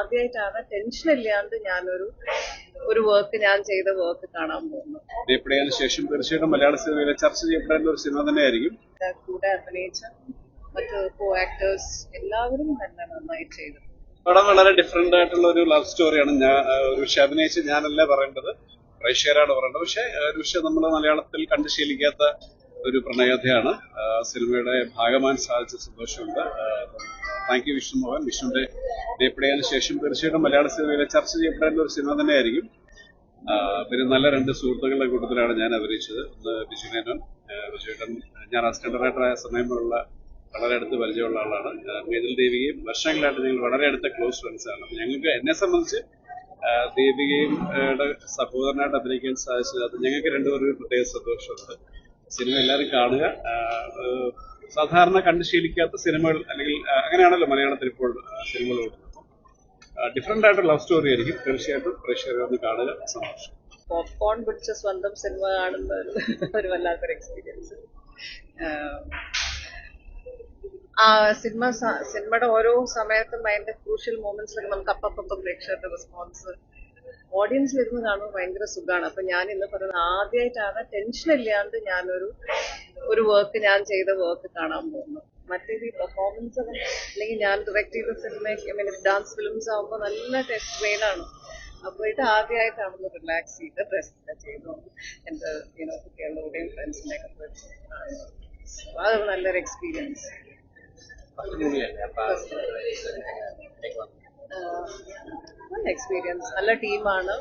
ആദ്യമായിട്ടാണ് ടെൻഷൻ ഇല്ലാണ്ട് ഒരു വർക്ക് ഞാൻ ചെയ്ത വർക്ക് കാണാൻ പോകുന്നത്. ദീപികയ്ക്ക് ശേഷം തീർച്ചയായിട്ടും മലയാള സിനിമയിലെ ചർച്ച ചെയ്യപ്പെടേണ്ട ഒരു സിനിമ തന്നെയായിരിക്കും. കൂടെ അഭിനയിച്ച മറ്റ് കോ ആക്ടേഴ്സ് എല്ലാവരും തന്നെ നന്നായി ചെയ്തു. പടം വളരെ ഡിഫറെന്റ് ആയിട്ടുള്ള ഒരു ലവ് സ്റ്റോറിയാണ്. ഒരു പക്ഷെ അഭിനയിച്ച് ഞാനല്ല പറയേണ്ടത്, പ്രേക്ഷകരാണ് പറയേണ്ടത്. പക്ഷെ ഒരു പക്ഷെ നമ്മൾ മലയാളത്തിൽ കണ്ടു ശീലിക്കാത്ത ഒരു പ്രണയകഥയാണ്. സിനിമയുടെ ഭാഗമാൻ സാധിച്ച സന്തോഷമുണ്ട്. Thank you Vishnu Mohan. വിഷ്ണുവിന്റെ ദീപികയ്ക്ക് ശേഷം തീർച്ചയായിട്ടും മലയാള സിനിമയിലെ ചർച്ച ചെയ്യപ്പെടേണ്ട ഒരു സിനിമ തന്നെയായിരിക്കും. പിന്നെ നല്ല രണ്ട് സുഹൃത്തുക്കളുടെ കൂട്ടത്തിലാണ് ഞാൻ അഭിനയിച്ചത്. ഒന്ന് ബിജുനേനൻ. ബിജുനേനൻ ഞാൻ അസിസ്റ്റന്റ് ഡയറക്ടറായ സമയമുള്ള വളരെ അടുത്ത് പരിചയമുള്ള ആളാണ്. മേതിൽ ദേവികയും വർഷങ്ങളായിട്ട് ഞങ്ങൾ വളരെ അടുത്ത ക്ലോസ് ഫ്രണ്ട്സ് ആണ്. ഞങ്ങൾക്ക് എന്നെ സംബന്ധിച്ച് ദേവികയും സഹോദരനായിട്ട് അഭിനയിക്കാൻ സാധിച്ചത് അത് ഞങ്ങൾക്ക് രണ്ടുപേരും ഒരു പ്രത്യേക സന്തോഷമുണ്ട്. സിനിമ എല്ലാവരും കാണുക. സാധാരണ കണ്ടു ശീലിക്കാത്ത സിനിമകൾ, അല്ലെങ്കിൽ അങ്ങനെയാണല്ലോ മലയാളത്തിൽ ഇപ്പോൾ സിനിമകൾ കൊടുക്കുന്നത്. ഡിഫറെന്റ് ആയിട്ട് ലവ് സ്റ്റോറി ആയിരിക്കും. തീർച്ചയായിട്ടും പ്രേക്ഷകരെ ഒന്ന് കാണുക. സന്തോഷം. പോപ്കോൺ പിടിച്ച സ്വന്തം സിനിമ കാണുന്ന ഒരു വല്ലാത്തൊരു എക്സ്പീരിയൻസ്. സിനിമയുടെ ഓരോ സമയത്തും അതിന്റെ ക്രൂഷ്യൽ മൊമെന്റ്സിലൊക്കെ നമുക്ക് അപ്പം പ്രേക്ഷകരുടെ റെസ്പോൺസ് ഓഡിയൻസിൽ ഇരുന്ന് കാണുമ്പോൾ ഭയങ്കര സുഖമാണ്. അപ്പൊ ഞാൻ ഇന്ന് പറയുന്നത് ആദ്യമായിട്ടാണ് ടെൻഷൻ ഇല്ലാണ്ട് ഒരു വർക്ക് ഞാൻ ചെയ്ത വർക്ക് കാണാൻ പോകുന്നത്. മറ്റേത് ഈ പെർഫോമൻസ് അല്ലെങ്കിൽ ഞാൻ ഡയറക്ട് ചെയ്ത സിനിമ ഡാൻസ് ഫിലിംസ് ആകുമ്പോൾ നല്ല സ്ട്രെയിൻ ആണ്. അപ്പൊ ഇത് ആദ്യമായിട്ടാണ് റിലാക്സ് ചെയ്ത് ഡ്രസ് ചെയ്തു എന്റെ കുട്ടികളുടെയും ഫ്രണ്ട്സിന്റെ ഒക്കെ. അത് നല്ലൊരു എക്സ്പീരിയൻസ്. നല്ല എക്സ്പീരിയൻസ്. നല്ല ടീമാണ്.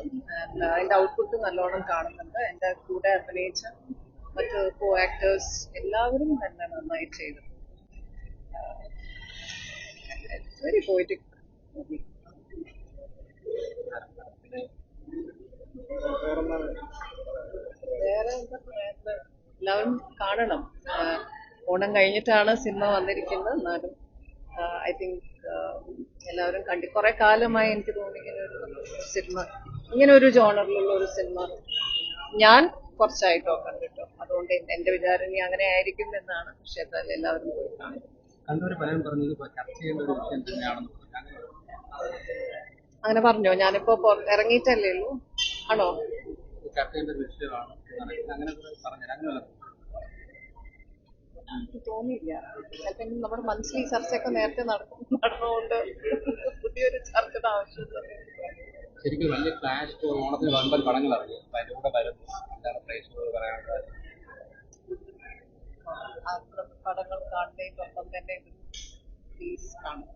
അതിന്റെ ഔട്ട്പുട്ട് നല്ലോണം കാണുന്നുണ്ട്. എന്റെ കൂടെ അഭിനയിച്ച മറ്റ് കോ ആക്ടേഴ്സ് എല്ലാവരും തന്നെ നന്നായി ചെയ്തു. Very poetic movie. വേറെ എന്താ പറയാ, എല്ലാവരും കാണണം. ഓണം കഴിഞ്ഞിട്ടാണ് സിനിമ വന്നിരിക്കുന്നത്. എന്നാലും ഐ തിങ്ക് എല്ലാവരും കുറെ കാലമായി എനിക്ക് തോന്നി ഇങ്ങനെ ഒരു ജോണറിലുള്ള ഒരു സിനിമ ഞാൻ കുറച്ചായിട്ടോ കണ്ടിട്ടോ. അതുകൊണ്ട് എന്റെ വിചാരം ഇനി അങ്ങനെ ആയിരിക്കും എന്നാണ്. പക്ഷെ എന്തായാലും എല്ലാവരും പോയി കാണും. അങ്ങനെ പറഞ്ഞോ? ഞാനിപ്പോ ഇറങ്ങിയിട്ടല്ലേ ഉള്ളൂ. ആണോ? എനിക്ക് തോന്നിയില്ല. ചിലപ്പോ നമ്മുടെ മനസ്സിൽ ഈ ചർച്ചയൊക്കെ നേരത്തെ നടന്നുകൊണ്ട് പുതിയൊരു ചർച്ചയുടെ ആവശ്യമില്ല. ശരിക്കും വലിയ ക്ലാഷ് ഓണത്തിന് വമ്പൻ പടങ്ങൾ ഇറങ്ങി. അതിലൂടെ വരുന്നു എന്താണ് പ്രേക്ഷകരോട് പറയാനുള്ളത്? പടങ്ങൾ കാണുന്നതിനൊപ്പം തന്നെ പ്ലീസ് കാണും.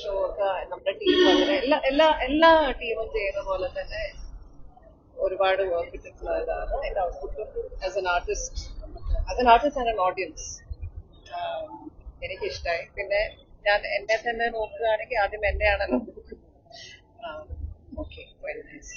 ഷോ ഒക്കെ നമ്മുടെ ടീം അങ്ങനെ എല്ലാ ടീമും ചെയ്യുന്ന പോലെ തന്നെ ഒരുപാട് വർക്ക് ഇട്ടിട്ടുള്ളതാണ്. അതിന്റെ output as an artist and an audience എനിക്കിഷ്ടമായി. പിന്നെ ഞാൻ എന്നെ തന്നെ നോക്കുകയാണെങ്കിൽ ആദ്യം എന്നെയാണല്ലോ നോക്കുന്നത്. Okay, very nice.